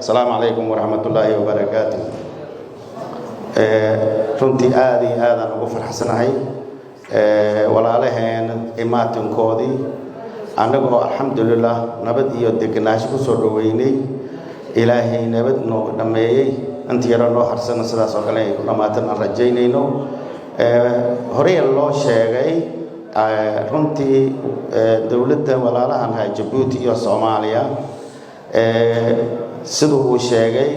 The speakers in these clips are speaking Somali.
السلام عليكم ورحمة الله وبركاته. runtii aad iyo aad aan ugu farxsanahay walaalaheen imaankoodii anagoo alxamdulillah nabad iyo deganaansho ku soo dhaweynay ilaahay nabad noo dhameeyay inta yar loo harsana sidaas oo kale ay ku dhamaatan aan rajaynayno horey loo sheegay runtii dawladda walaalahan Djibouti iyo Soomaaliya sidoo uu sheegay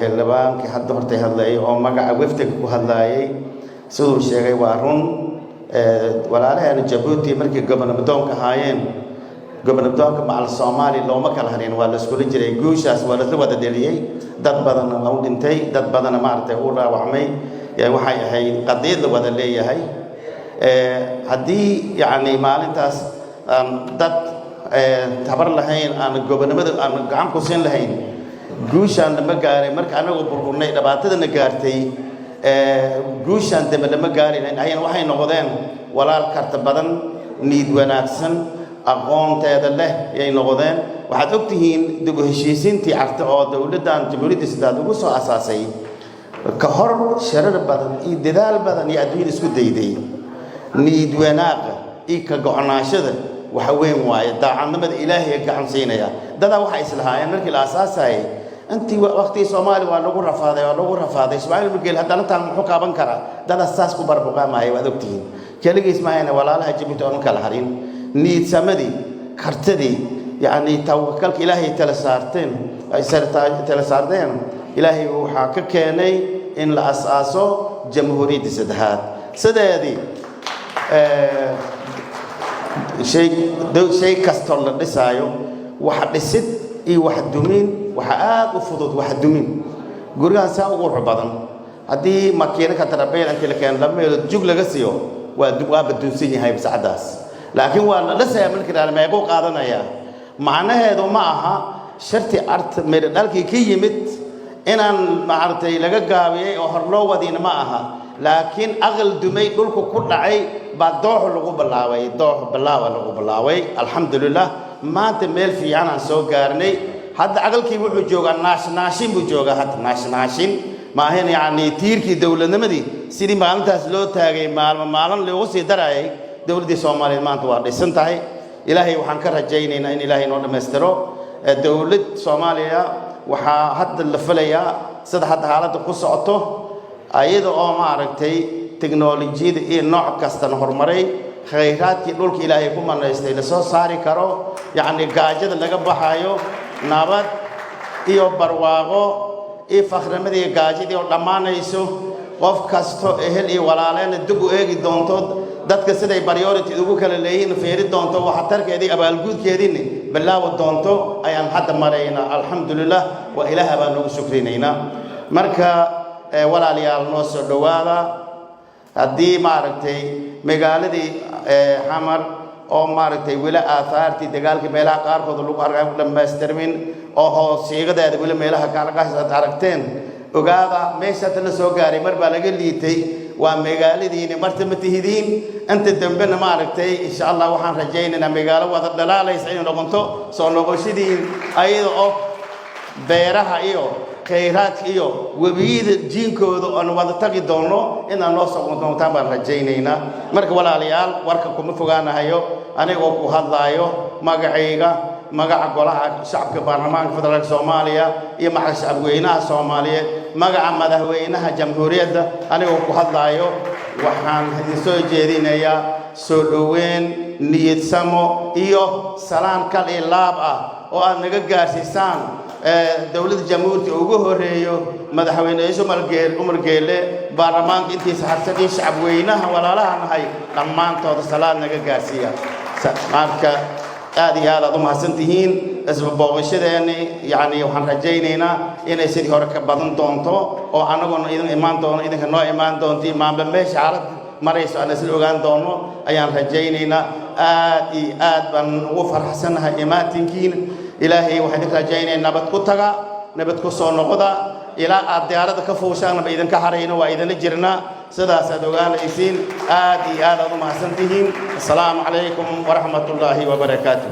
xildhibaankii hadda hortay hadlayay oo magaca wafdiga ku hadlayay sidoo sheegay waa run walaalahan Djibouti markii gobonadooka haayeen gobonadooka macal Soomaali looma kala harin waa la isku jiray guushaas waa la wada dhaliyay dad badan oo dhintay dad badan maartay oo dhaawacmay waxay ahayd qadiyad wada leeyahay hadii yaani maalintaas dad tabar lahayn aan gobonimada aan gacan ku siin lahayn guushan lama gaaray marka anagu burburnay dhibaatadana gaartay guushan dama lama gaarin ayaan waxay noqdeen walaal karta badan niid wanaagsan aqoonteeda leh ay noqdeen waxaad ogtihiin dib u heshiisiintii arta oo dawladdan Jamhuuriyadda Sidaad ugu soo asaasay ka hor sharar badan iyo dadaal badan iyo adduun isku dayday niid wanaag iyo ka go'naashada waxa weyn waaye daacadnimada Ilaahay gacan siinaya dada waxa islahaayeen markii la asaasay anti waqti Soomaali waa lagu rafaaday Ismaaciil Miguel haddana taan muxuu kaaban karaa dada saas ku barbuqaamay waad ogtihiin kaliya Ismaaciil walaalaha Djibouti oo kala harin niid samadi kartadii yaani tawakkalka Ilaahay tala saarteen ay tala saarteen Ilaahay waxa ka keenay in la asaaso Jamhuuriyadda Saddexaad sideedii shay kasto la dhisaayo waxa dhisid iyo wax dumin waxa aad u fudud wax dumin gurigan saa ugu badan hadii makiina ka tarabeel inta la keen la meel jug laga siiyo waa badunsan yahay bisacadaas laakiin waa la dhisay markii la meeqo qaadanaya macnaheedu ma aha sharti art meel dalkii ka yimid inaan maartay laga gaabiyay oo hor loo wadin ma aha laakiin aqal dumay dhulku ku dhacay baa doox lagu bilaaway alxamdulillah maanta meel fiican aan soo gaarnay hadda aqalkii wuxuu joogaa naashnaashin buu joogaa hadda naashnaashin ma ahayn yaani tiirkii dawladnimadii sidii maalintaas loo taagay maalin loogu sii darayay dawladda Soomaaliyeed maanta waa dhisan tahay ilaahay waxaan ka rajaynaynaa in ilaahay noo dhameystiro dawlad Soomaaliya waxa hadda la filayaa sida hadda xaaladda ku socoto ayada oo ma aragtay teknolojiyada iyo nooc kasta horumaray khayraadkii dhulka ilaahay ku manaystay la soo saari karo yaani gaajada laga baxayo nabad iyo barwaaqo iyo fakhrimadii gaajadii oo dhamaanayso qof kasto ehel iyo walaalena dib u eegi doonto dadka siday priority ugu kala leeyihiin feeri doonto waxa tarkeedii abaalguudkeedii bilaaw doonto ayaan hadda marayna alxamdulillah wa ilaaha baan ugu shukrinayna marka walaalayaal noo soo dhawaada haddii maaragtay magaaladii xamar oo maaragtay wila aasaartii dagaalka meelaha qaarkood lagu argay dhameystirmin oo hoosiigadeeda wila meelaha kaalqaas aad aragteen ogaada meesha la soo gaaray mar baa laga liitay waa magaaladiina marta ma tihidiin inta dambena maaragtay insha Allah waxaan rajaynaynaa magaalo wada dhalaalaysa inay noqoto soo noqoshadiin ayada oo beeraha iyo khayraadka iyo wabiyada jiinkooda oo wada tagi doono inaan loo soo doontaan baan rajaynaynaa marka walaalayaal warka kuma fogaanahayo anigoo ku hadlaayo magacayga magaca golaha shacabka baarlamaanka federaalka Soomaaliya iyo magaca shacabweynaha Soomaaliyeed magaca madaxweynaha jamhuuriyadda anigoo ku hadlaayo waxaan soo jeedinayaa soo dhaweyn niyad samo iyo salaan kal ilaab ah oo aad naga gaarsiisaan dawladda jamhuuriyadda ugu horeeyo madaxweyne Umar Geele baarlamaanka intiisa harsadii shacabweynaha walaalaha nahay dhamaantooda salaad naga gaarsiiya marka aad iyo aad u mahadsantihiin isbooqashadeeni yaani waxaan rajaynaynaa inay sidii hore ka badan doonto oo anaguna idin imaan doono idinka noo imaan doontii maamul meesha xaalad marayso aan isla ogaan doono ayaan rajaynaynaa aad iyo aad baan ugu farxsanahay imaatinkiina ilaahay waxaan rajaynaynaa nabad ku taga nabad ku soo noqda ilaa aad diyaarada ka fuushaan ba idinka harayno waa idin jirnaa sidaas aad ogaanaysiin aad iyo aad u mahadsantihiin assalaamu calaykum wa rahmatullaahi wa barakaatuh